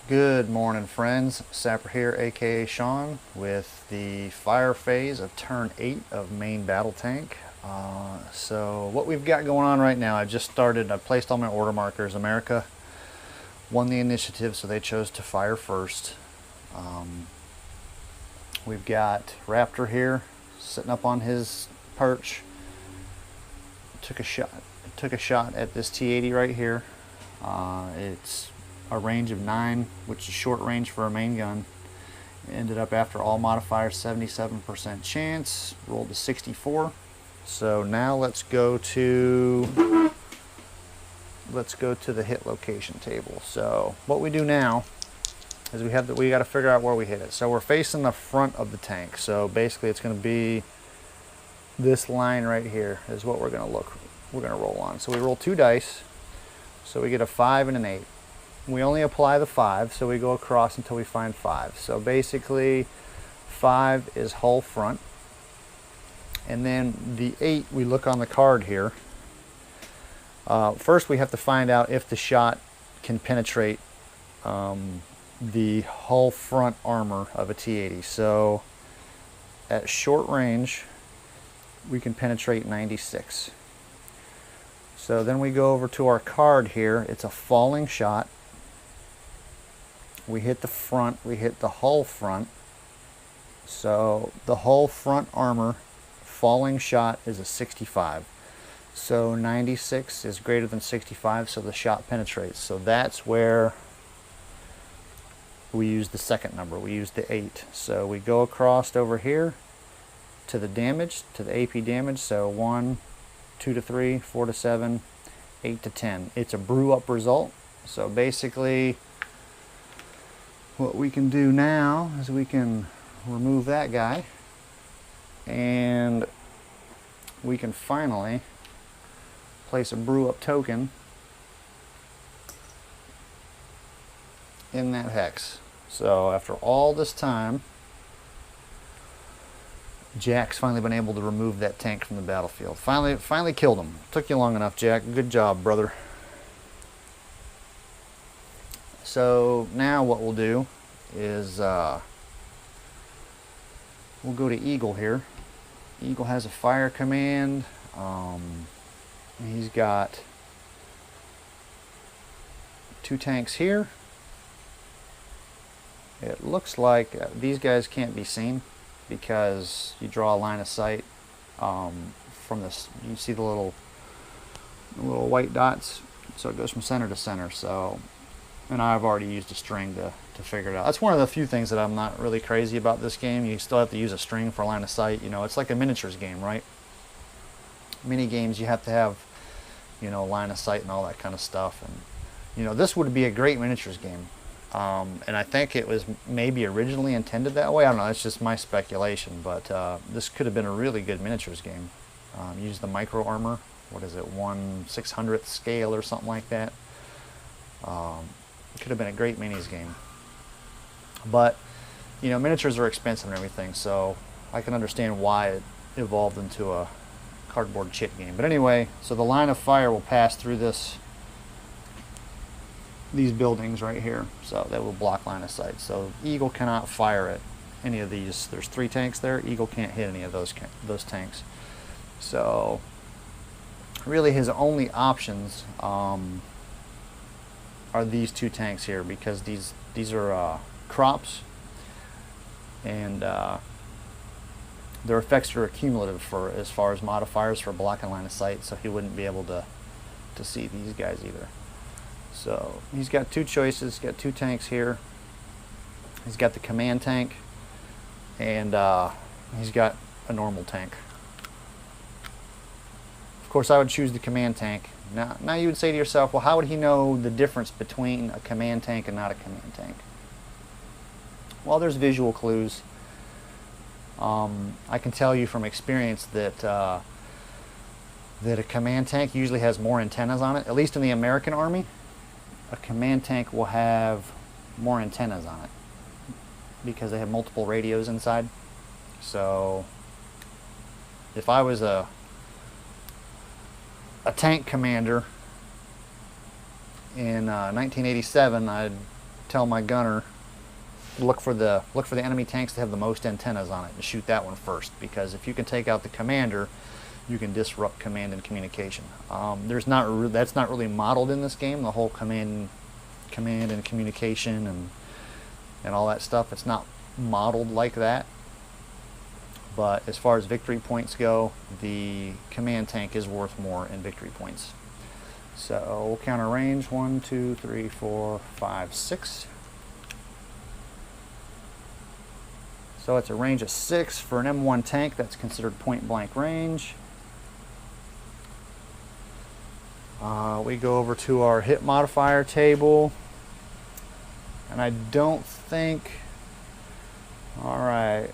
Good morning, friends. Sapper here, aka Sean, with the fire phase of turn 8 of main battle tank. So what we've got going on right now, I placed all my order markers. America won the initiative, so they chose to fire first. We've got Raptor here, sitting up on his perch. Took a shot at this T-80 right here. It's a range of 9, which is short range for a main gun. Ended up, after all modifiers, 77% chance. Rolled to 64. So now let's go to the hit location table. So what we do now is we got to figure out where we hit it. So we're facing the front of the tank. So basically, it's going to be this line right here is what we're going to roll on. So we roll 2 dice. So we get a 5 and an 8. We only apply the 5, so we go across until we find 5. So basically, 5 is hull front. And then the 8, we look on the card here. First, we have to find out if the shot can penetrate the hull front armor of a T-80. So at short range, we can penetrate 96. So then we go over to our card here. It's a falling shot. We hit the front, we hit the hull front. So the hull front armor falling shot is a 65. So 96 is greater than 65, so the shot penetrates. So that's where we use the second number. We use the 8. So we go across over here to the damage, to the AP damage. So 1, 2 to 3, 4 to 7, 8 to 10. It's a brew up result. So basically, what we can do now is we can remove that guy, and we can finally place a brew up token in that hex. So after all this time, Jack's finally been able to remove that tank from the battlefield. Finally killed him. Took you long enough, Jack. Good job, brother. So now what we'll do is we'll go to Eagle here. Eagle has a fire command. He's got 2 tanks here. It looks like these guys can't be seen because you draw a line of sight from this. You see the little white dots, so it goes from center to center. So, and I've already used a string to figure it out. That's one of the few things that I'm not really crazy about this game. You still have to use a string for line of sight. You know, it's like a miniatures game, right? Mini games, you have to have, you know, line of sight and all that kind of stuff. And, you know, this would be a great miniatures game. And I think it was maybe originally intended that way. I don't know, it's just my speculation. But this could have been a really good miniatures game. Use the micro armor. What is it, 1/600th scale or something like that. It could have been a great minis game. But, you know, miniatures are expensive and everything, so I can understand why it evolved into a cardboard chit game. But anyway, so the line of fire will pass through these buildings right here, so that will block line of sight. So Eagle cannot fire at any of these. There's 3 tanks there. Eagle can't hit any of those tanks. So really his only options are these 2 tanks here, because these are crops, and their effects are accumulative for as far as modifiers for blocking line of sight, so he wouldn't be able to see these guys either. So he's got 2 choices. He's got 2 tanks here. He's got the command tank, and he's got a normal tank. Of course, I would choose the command tank. Now you would say to yourself, well, how would he know the difference between a command tank and not a command tank? Well, there's visual clues. I can tell you from experience that a command tank usually has more antennas on it. At least in the American Army, a command tank will have more antennas on it because they have multiple radios inside. So if I was a tank commander in 1987, I'd tell my gunner, look for the enemy tanks that have the most antennas on it and shoot that one first, because if you can take out the commander, you can disrupt command and communication. That's not really modeled in this game. The whole command and communication and all that stuff. It's not modeled like that. But as far as victory points go, the command tank is worth more in victory points. So we'll count our range: 1, 2, 3, 4, 5, 6. So it's a range of 6 for an M1 tank. That's considered point blank range. We go over to our hit modifier table, and I don't think, alright,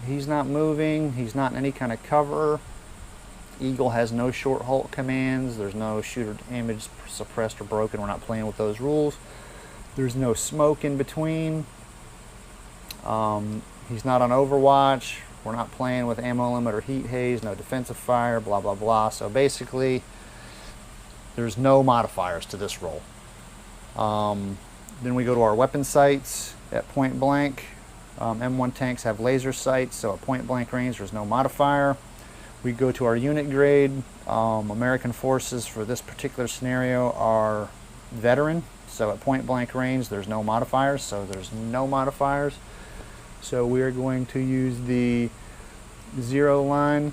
he's not moving, he's not in any kind of cover. Eagle has no short halt commands, there's no shooter damage suppressed or broken, we're not playing with those rules. There's no smoke in between. He's not on overwatch, we're not playing with ammo limit or heat haze, no defensive fire, blah blah blah. So basically there's no modifiers to this roll. Then we go to our weapon sights at point blank. M1 tanks have laser sights, so at point blank range there's no modifier. We go to our unit grade. American forces for this particular scenario are veteran, so at point blank range there's no modifiers, so there's no modifiers. So we are going to use the 0 line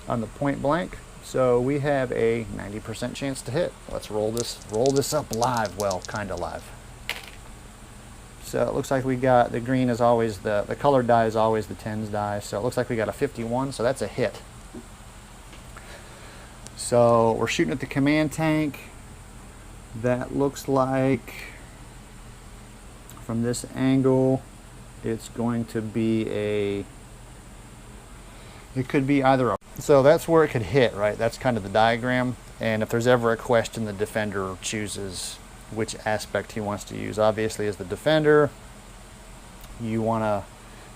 on the point blank. So we have a 90% chance to hit. Let's roll this up live. Well, kind of live. So it looks like we got, the green is always, the colored die is always the 10s die. So it looks like we got a 51, so that's a hit. So we're shooting at the command tank. That looks like, from this angle, it's going to be it could be either a, so that's where it could hit, right? That's kind of the diagram. And if there's ever a question, the defender chooses which aspect he wants to use. Obviously, as the defender, you want to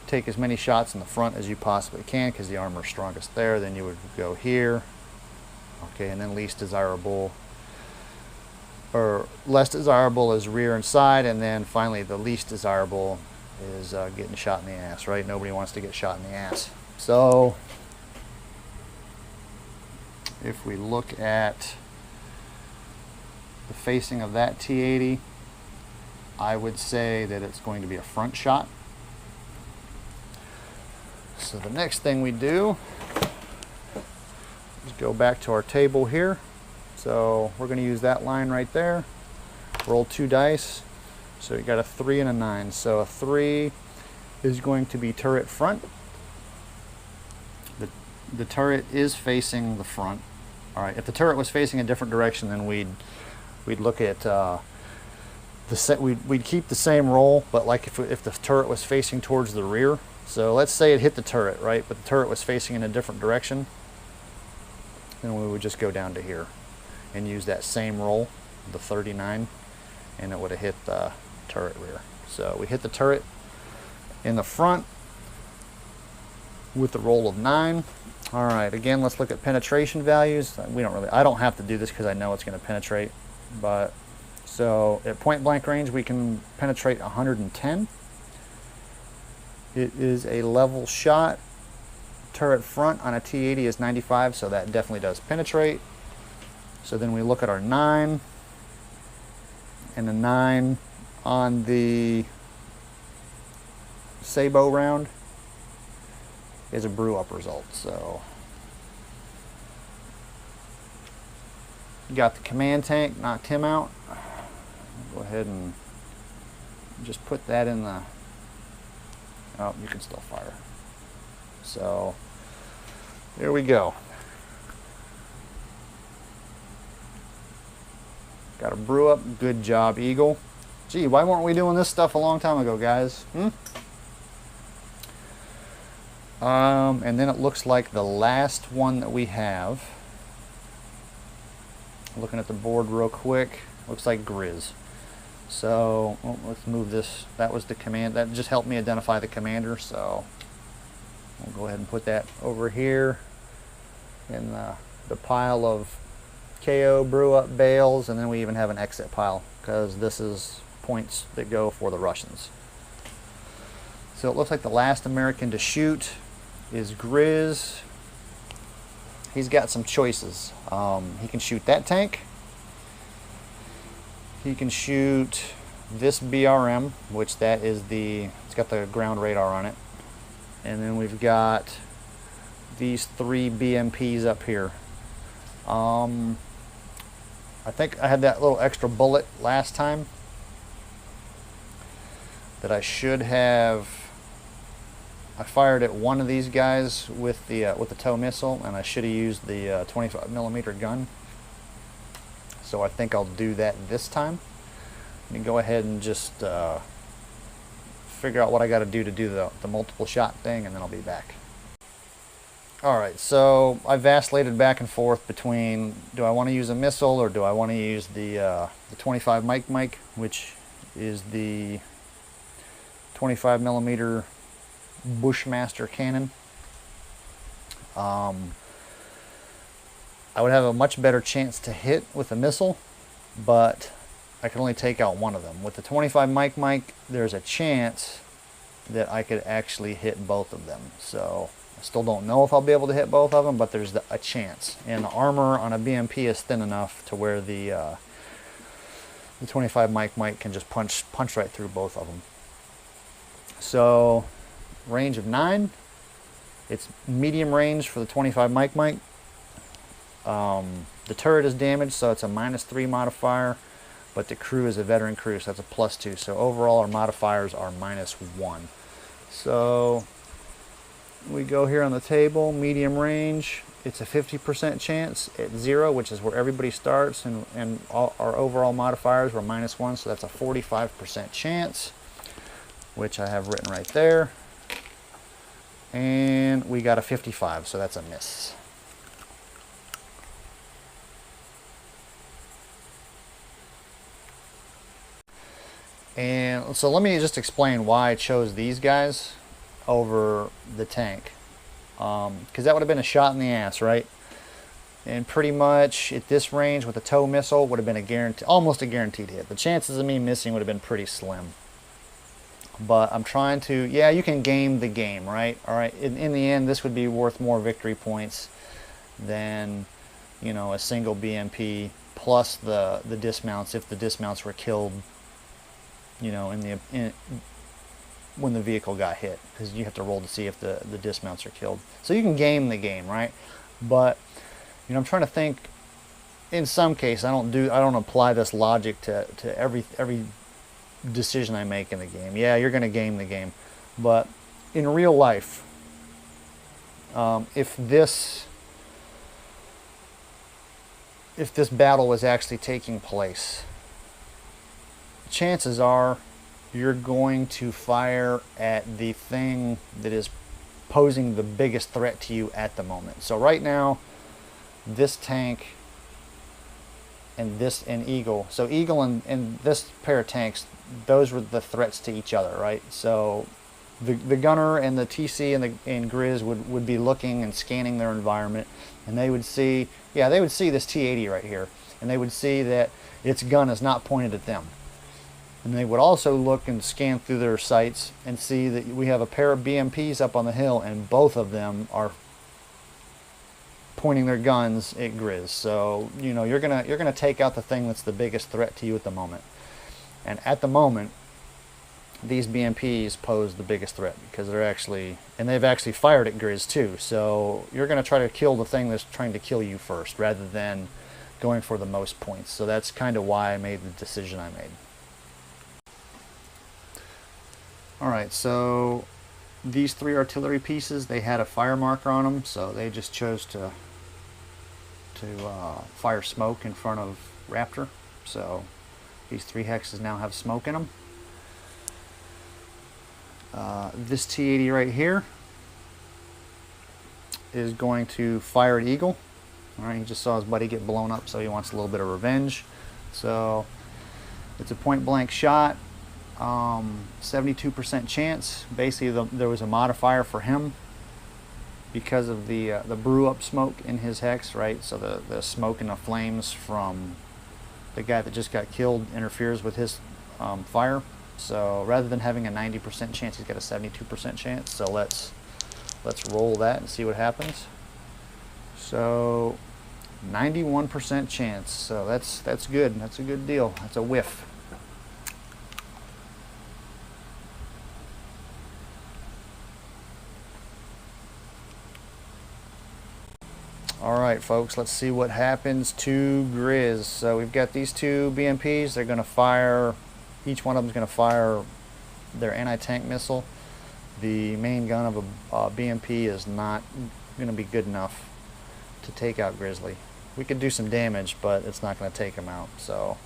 take as many shots in the front as you possibly can because the armor is strongest there. Then you would go here. Okay, and then least desirable, or less desirable is rear and side, and then finally the least desirable is getting shot in the ass, right? Nobody wants to get shot in the ass. So if we look at the facing of that T-80, I would say that it's going to be a front shot. So the next thing we do is go back to our table here. So we're going to use that line right there. Roll 2 dice. So you got a 3 and a 9. So a 3 is going to be turret front. The turret is facing the front. All right. If the turret was facing a different direction, then we'd look at we'd keep the same roll, but like if the turret was facing towards the rear. So let's say it hit the turret, right? But the turret was facing in a different direction. Then we would just go down to here and use that same roll, the 39, and it would have hit the turret rear. So we hit the turret in the front with the roll of 9. All right, again, let's look at penetration values. I don't have to do this because I know it's going to penetrate, but so at point blank range we can penetrate 110. It is a level shot. Turret front on a T-80 is 95, so that definitely does penetrate. So then we look at our 9, and the 9 on the Sabo round is a brew up result. So you got the command tank, knocked him out. Go ahead and just put that in the, oh, you can still fire. So there we go. Got a brew up. Good job, Eagle. Gee, why weren't we doing this stuff a long time ago, guys? And then it looks like the last one that we have, looking at the board real quick, looks like Grizz. So let's move this. That was the command. That just helped me identify the commander. So we'll go ahead and put that over here in the pile of KO brew up bales, and then we even have an exit pile because this is points that go for the Russians. So it looks like the last American to shoot is Grizz. He's got some choices. He can shoot that tank. He can shoot this BRM, which that is it's got the ground radar on it. And then we've got these 3 BMPs up here. I think I had that little extra bullet last time that I should have. I fired at one of these guys with the tow missile, and I should have used the 25mm gun. So I think I'll do that this time. Let me go ahead and just figure out what I got to do the multiple shot thing, and then I'll be back. Alright, so I vacillated back and forth between, do I want to use a missile or do I want to use the 25 mic, which is the 25mm Bushmaster cannon. I would have a much better chance to hit with a missile, but I can only take out one of them. With the 25 mic, there's a chance that I could actually hit both of them. So I still don't know if I'll be able to hit both of them, but there's a chance. And the armor on a BMP is thin enough to where the 25 mic can just punch right through both of them. So range of 9. It's medium range for the 25 mic. The turret is damaged, so it's a -3 modifier, but the crew is a veteran crew, so that's a +2. So overall our modifiers are -1. So we go here on the table, medium range. It's a 50% chance at 0, which is where everybody starts, and our overall modifiers were -1, so that's a 45% chance, which I have written right there. And we got a 55, so that's a miss. And so let me just explain why I chose these guys over the tank, because that would have been a shot in the ass, right? And pretty much at this range with a tow missile would have been almost a guaranteed hit. The chances of me missing would have been pretty slim. But I'm trying to, yeah, you can game the game, right? All right, in the end, this would be worth more victory points than, you know, a single BMP plus the dismounts if the dismounts were killed, you know, when the vehicle got hit, because you have to roll to see if the dismounts are killed. So you can game the game, right? But, you know, I'm trying to think. In some case, I don't apply this logic to every decision I make in the game. Yeah, you're going to game the game, but in real life, if this battle was actually taking place, chances are you're going to fire at the thing that is posing the biggest threat to you at the moment. So right now, this tank and Eagle. So Eagle and this pair of tanks, those were the threats to each other, right? So the gunner and the TC and Grizz would be looking and scanning their environment, and they would see, yeah, they would see this T-80 right here, and they would see that its gun is not pointed at them. And they would also look and scan through their sights and see that we have a pair of BMPs up on the hill, and both of them are pointing their guns at Grizz. So, you know, you're gonna take out the thing that's the biggest threat to you at the moment. And at the moment, these BMPs pose the biggest threat because they've actually fired at Grizz too. So you're gonna try to kill the thing that's trying to kill you first, rather than going for the most points. So that's kind of why I made the decision I made. All right, so these 3 artillery pieces, they had a fire marker on them, so they just chose to fire smoke in front of Raptor. So these 3 hexes now have smoke in them. This T-80 right here is going to fire at Eagle. All right, he just saw his buddy get blown up, so he wants a little bit of revenge. So it's a point-blank shot. 72% chance. Basically, there was a modifier for him because of the brew up smoke in his hex, right? So the smoke and the flames from the guy that just got killed interferes with his fire. So rather than having a 90% chance, he's got a 72% chance. So let's roll that and see what happens. So 91% chance. So that's good. That's a good deal. That's a whiff. Alright folks, let's see what happens to Grizz. So we've got these two BMPs. They're going to fire, each one of them is going to fire their anti-tank missile. The main gun of a BMP is not going to be good enough to take out Grizzly. We could do some damage, but it's not going to take him out. So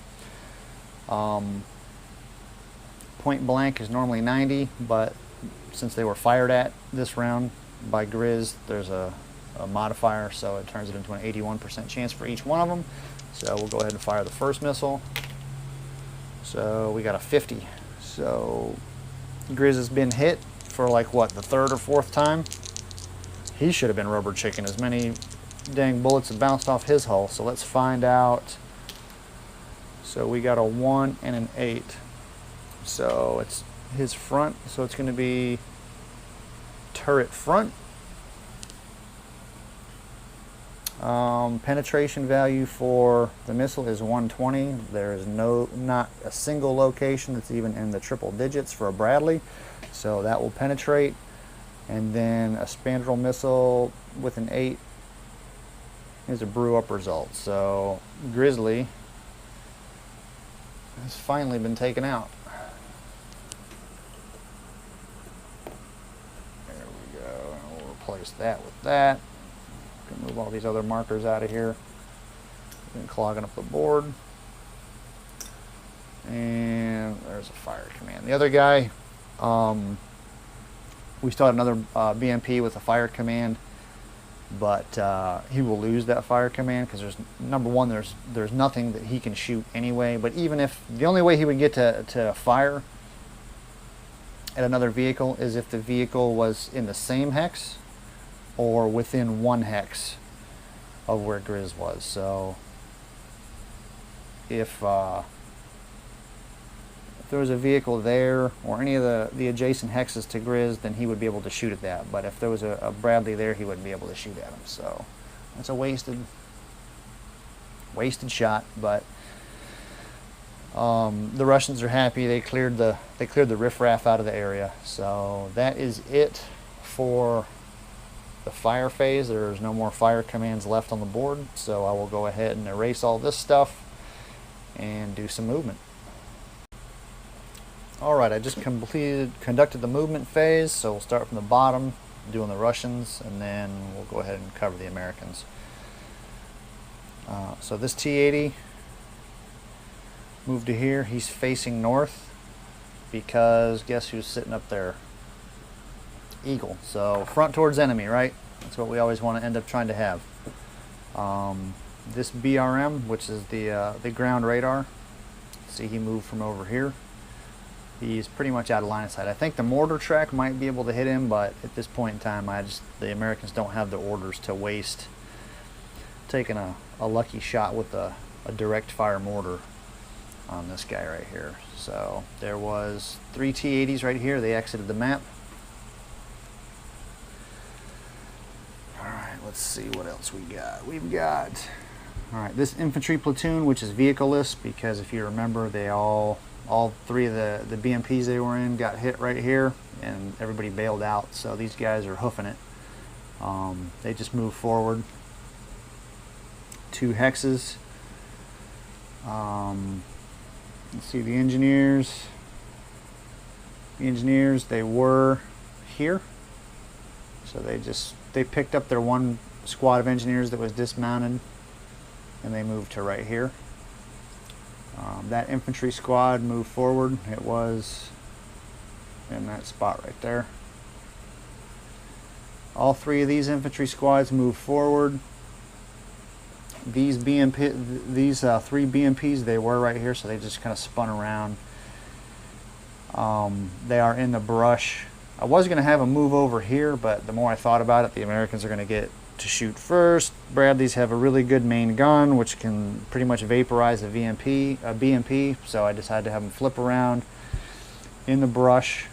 point blank is normally 90, but since they were fired at this round by Grizz, there's a modifier, so it turns it into an 81% chance for each one of them. So we'll go ahead and fire the first missile. So we got a 50. So Grizz has been hit for like what, the third or fourth time? He should have been rubber chicken. As many dang bullets have bounced off his hull. So let's find out. So we got a 1 and an 8. So it's his front. So it's going to be turret front. Penetration value for the missile is 120. There is not a single location that's even in the triple digits for a Bradley, so that will penetrate. And then a spandrel missile with an 8 is a brew up result. So Grizzly has finally been taken out. There we go. We'll replace that with that. Can move all these other markers out of here. Been clogging up the board. And there's a fire command. The other guy, we still have another BMP with a fire command, but he will lose that fire command because there's, number one, there's nothing that he can shoot anyway. But even if, the only way he would get to fire at another vehicle is if the vehicle was in the same hex or within 1 hex of where Grizz was. So if there was a vehicle there or any of the adjacent hexes to Grizz, then he would be able to shoot at that. But if there was a Bradley there, he wouldn't be able to shoot at him. So that's a wasted shot. But the Russians are happy. They cleared the riffraff out of the area. So that is it for the fire phase. There's no more fire commands left on the board, so I will go ahead and erase all this stuff and do some movement. Alright, I just conducted the movement phase, so we'll start from the bottom, doing the Russians, and then we'll go ahead and cover the Americans. So this T-80 moved to here. He's facing north because guess who's sitting up there? Eagle. So front towards enemy, right? That's what we always want to end up trying to have. This BRM, which is the ground radar, see he moved from over here. He's pretty much out of line of sight. I think the mortar track might be able to hit him, but at this point in time, the Americans don't have the orders to waste taking a lucky shot with a direct fire mortar on this guy right here. So there was 3 T-80s right here. They exited the map. Alright, let's see what else we got. We've got, alright, this infantry platoon, which is vehicleless, because if you remember, they all 3 of the BMPs they were in got hit right here, and everybody bailed out. So these guys are hoofing it. They just move forward 2 hexes. Let's see, the engineers. They were here. So they picked up their 1 squad of engineers that was dismounted, and they moved to right here. That infantry squad moved forward. It was in that spot right there. All 3 of these infantry squads moved forward. These 3 BMPs, they were right here, so they just kind of spun around. They are in the brush. I was going to have them move over here, but the more I thought about it, the Americans are going to get to shoot first. Bradleys have a really good main gun, which can pretty much vaporize a BMP, so I decided to have them flip around in the brush,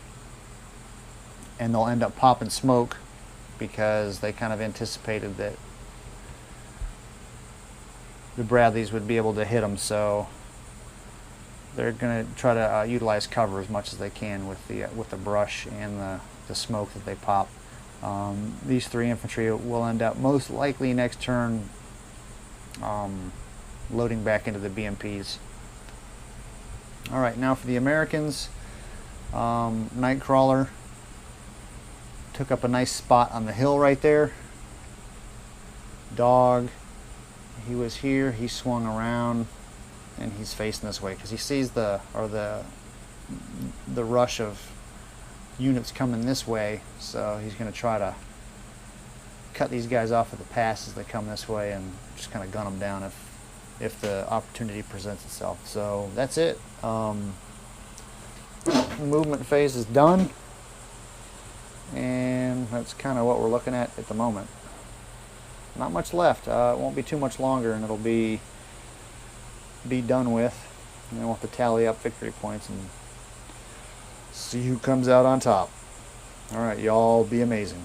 and they'll end up popping smoke because they kind of anticipated that the Bradleys would be able to hit them, so they're going to try to utilize cover as much as they can with the brush and the smoke that they pop. These 3 infantry will end up most likely next turn loading back into the BMPs. Alright, now for the Americans. Nightcrawler took up a nice spot on the hill right there. Dog, he was here, he swung around, and he's facing this way because he sees the rush of units coming this way, so he's going to try to cut these guys off at the pass as they come this way and just kind of gun them down if the opportunity presents itself. So that's it. Movement phase is done, and that's kind of what we're looking at the moment. Not much left. It won't be too much longer, and it'll be done with, and then we'll have to tally up victory points and see who comes out on top. Alright, y'all be amazing.